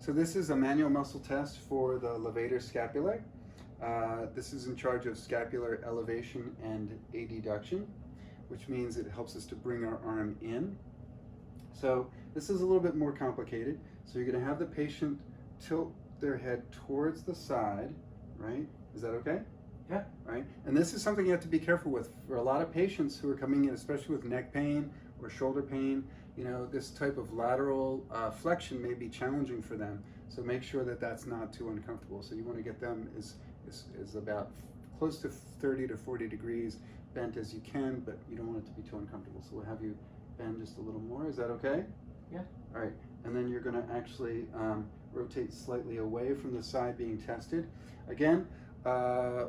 So this is a manual muscle test for the levator scapulae. This is in charge of scapular elevation and adduction, which means it helps us to bring our arm in. So this is a little bit more complicated. So you're going to have the patient tilt their head towards the side, right? Is that okay? Yeah. Right? And this is something you have to be careful with. For a lot of patients who are coming in, especially with neck pain or shoulder pain, you know, this type of lateral flexion may be challenging for them. So make sure that that's not too uncomfortable. So you want to get them is about close to 30 to 40 degrees bent as you can, but you don't want it to be too uncomfortable. So we'll have you bend just a little more. Is that okay? Yeah. All right. And then you're going to actually rotate slightly away from the side being tested. Again,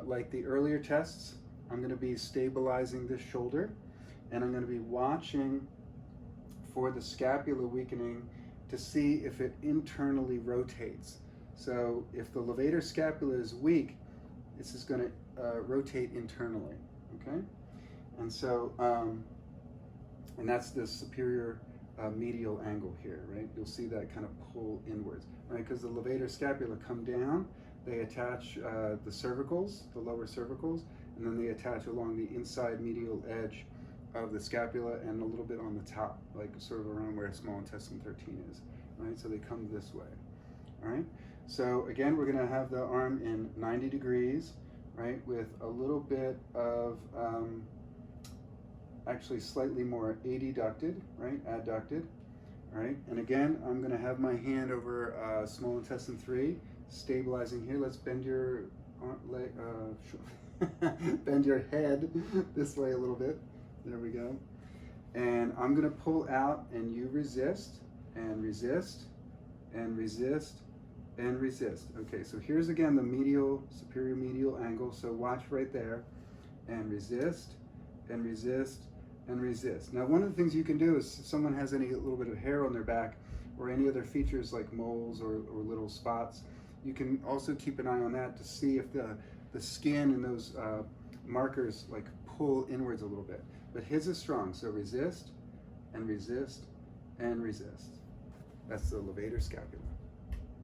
like the earlier tests, I'm going to be stabilizing this shoulder, and I'm going to be watching for the scapula weakening to see if it internally rotates. So if the levator scapula is weak, this is going to rotate internally, okay? And so, and that's the superior medial angle here, right? You'll see that kind of pull inwards, right? Because the levator scapula come down, they attach the cervicals, the lower cervicals, and then they attach along the inside medial edge of the scapula and a little bit on the top, like sort of around where small intestine 13 is, right? So they come this way, all right? So again, we're gonna have the arm in 90 degrees, right? With a little bit of, actually slightly more adducted, right? Adducted, all right? And again, I'm gonna have my hand over small intestine 3, stabilizing here. Let's bend your bend your head this way a little bit. There we go. And I'm gonna pull out, and you resist, and resist, and resist, and resist. Okay, so here's again the medial, superior medial angle. So watch right there, and resist, and resist, and resist. Now, one of the things you can do is if someone has any little bit of hair on their back or any other features like moles or little spots, you can also keep an eye on that to see if the skin and those markers like pull inwards a little bit. But his is strong, so resist, and resist, and resist. That's the levator scapula.